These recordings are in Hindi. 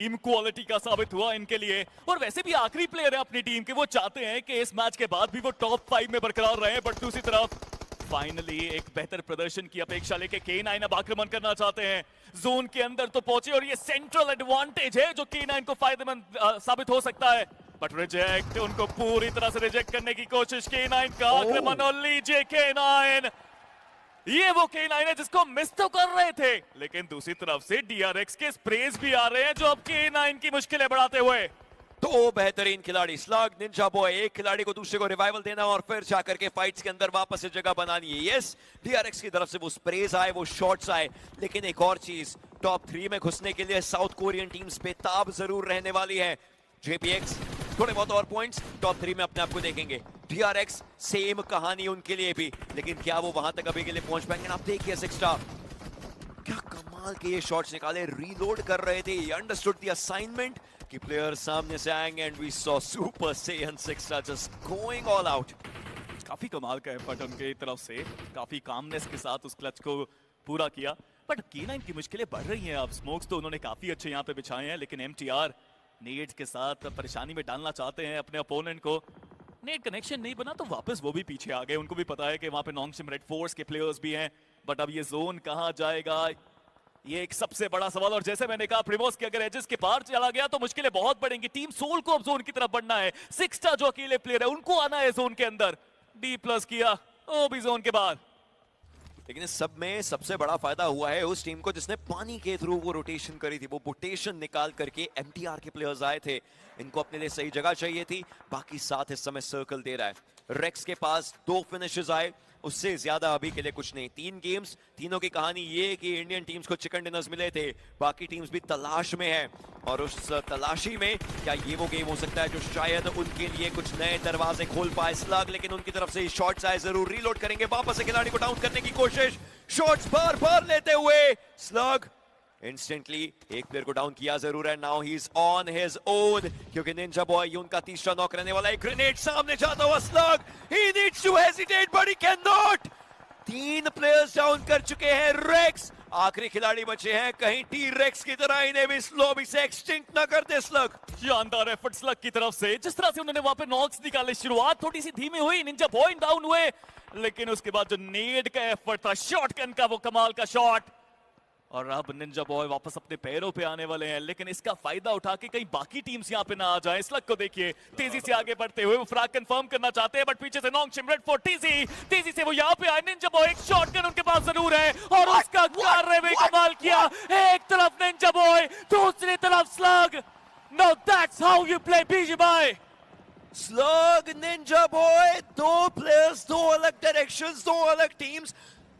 टीम क्वालिटी का साबित हुआ इनके लिए। और वैसे भी आखिरी प्लेयर है अपनी टीम के, वो चाहते हैं कि इस मैच के बाद भी वो टॉप 5 में बरकरार रहे। बट दूसरी तरफ फाइनली एक बेहतर प्रदर्शन की अपेक्षा लेके K9 अब आक्रमण करना चाहते हैं। जोन के अंदर तो पहुंचे और ये सेंट्रल एडवांटेज है जो K9 को फायदेमंद साबित हो सकता है। बट रिजेक्ट, उनको पूरी तरह से रिजेक्ट करने की कोशिश K9 का आक्रमण। और लीजिए K9, ये वो K9 है जिसको मिस तो कर रहे थे, लेकिन दूसरी तरफ से DRX के स्प्रेज भी आ रहे हैं जो अब K9 की मुश्किलें बढ़ाते हुए। दो बेहतरीन खिलाड़ी, स्लग, निंजा बॉय, एक खिलाड़ी को दूसरे को रिवाइवल देना और फिर जाकर के फाइट्स के अंदर वापस से जगह बनानी है। यस, DRX की तरफ से वो स्प्रेज आए, वो शॉट्स आए, लेकिन एक और चीज, टॉप 3 में घुसने के लिए साउथ कोरियन टीम्स बेताब जरूर रहने वाली है। JPX थोड़े बहुत और पॉइंट्स टॉप 3 में अपने आप को देखेंगे। DRX सेम कहानी उनके लिए भी, लेकिन क्या वो वहां तक अभी के लिए पहुंच पाएंगे? आप देखिए सिक्सस्टार क्या कमाल के ये शॉट्स निकाले, रीलोड कर रहे थे, ये अंडरस्टूड द असाइनमेंट कि प्लेयर सामने से आएंगे and we saw super Saiyan six star just going all out. काफी कमाल का एफर्ट उनके तरफ से, काफी कामनेस के साथ उस क्लच को पूरा किया। बट K9 की मुश्किलें बढ़ रही हैं अब। स्मोक्स तो उन्होंने काफी अच्छे यहाँ पे बिछाए हैं, लेकिन MTR नेट्स के साथ परेशानी में डालना चाहते हैं अपने अपोनेंट को। नेट कनेक्शन नहीं बना तो वापस वो भी पीछे आ गए। उनको भी पता है कि वहां पे नॉन्गशिम रेड फोर्स के प्लेयर्स भी हैं। बट अब ये जोन कहां जाएगा, ये एक सबसे बड़ा सवाल। और जैसे मैंने कहा, प्रिमोस के अगर एजेस के पार चला गया तो मुश्किलें बहुत बढ़ेंगी। टीम सोल को अब जोन की तरफ बढ़ना है। सिक्सस्टार जो अकेले प्लेयर है उनको आना है जोन के अंदर। D+ किया, वो भी जोन के बाद। लेकिन इस सब में सबसे बड़ा फायदा हुआ है उस टीम को जिसने पानी के थ्रू वो रोटेशन करी थी। वो रोटेशन निकाल करके MTR के प्लेयर्स आए थे, इनको अपने लिए सही जगह चाहिए थी, बाकी साथ इस समय सर्कल दे रहा है। रेक्स के पास 2 फिनिशेस आए, उससे ज्यादा अभी के लिए कुछ नहीं। 3 गेम्स, तीनों की कहानी ये कि इंडियन टीम्स को चिकन डिनर्स मिले थे, बाकी टीम्स भी तलाश में है। और उस तलाशी में क्या ये वो गेम हो सकता है जो शायद उनके लिए कुछ नए दरवाजे खोल पाए? स्लग, लेकिन उनकी तरफ से शॉट्स आए, जरूर रीलोड करेंगे, वापस से खिलाड़ी को डाउन करने की कोशिश, शॉट्स बार बार लेते हुए स्लग इंस्टेंटली एक प्लेयर को डाउन किया जरूर है। Now he is on his own, क्योंकि निंजा बॉय उनका तीसरा नॉक रहने वाला है। ग्रेनेड सामने जाता हुआ Slug, he needs to hesitate but he can not. 3 players down कर चुके हैं। रेक्स आखिरी खिलाड़ी बचे हैं, कहीं T-Rex की तरह इन्हें भी स्लोबी से एक्सटिंक्ट ना कर दे। स्लग, शानदार एफर्ट स्लग की तरफ से। जिस तरह से उन्होंने वहां पे नॉक्स निकाले, शुरुआत थोड़ी सी धीमी हुई, निंजा बॉय डाउन हुए, लेकिन उसके बाद जो नेड का एफर्ट था, शॉटगन का वो कमाल का शॉट। और अब निंजा बॉय वापस अपने पैरों पे आने वाले हैं, लेकिन इसका फायदा उठा के कहीं बाकी टीम्स यहाँ पे ना आ जाए। स्लग को देखिए तेजी से आगे बढ़ते हुए, वो फ्रैग कंफर्म करना चाहते हैं, बट पीछे से नॉन्गशिम रेड फोर्ट तेजी से वो यहाँ पे आए। निंजा बॉय एक शॉटगन उनके पास जरूर है और उसका कार्य में कमाल किया। एक तरफ निंजा बॉय, दूसरी तरफ Slug. No that's how you play BGMI। Slug, ninja boy, 2 players, 2 अलग डायरेक्शंस, 2 अलग टीम्स,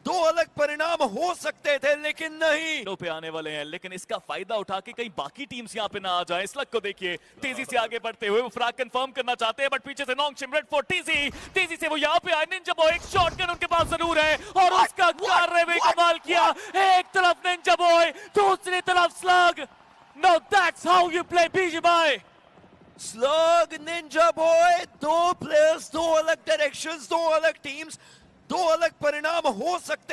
2 अलग परिणाम हो सकते थे, लेकिन नहीं। पे आने वाले हैं, लेकिन इसका फायदा उठा के कहीं बाकी टीम्स यहाँ पे ना आ जाए। स्लग को देखिए तेजी से आगे बढ़ते हुए, वो फ्रैग कंफर्म करना चाहते हैं, बट पीछे से नॉन्गशिम रेड फोर्ट तेजी से वो यहाँ पे आए। निंजा बॉय एक शॉटगन उनके पास जरूर है और उसका कार्य में कमाल किया। एक तरफ निंजा बॉय, दूसरी तरफ Slug. No that's how you play BGMI। Slug, ninja boy, 2 players, 2 अलग डायरेक्शंस, 2 अलग टीम्स, 2 अलग परिणाम हो सकते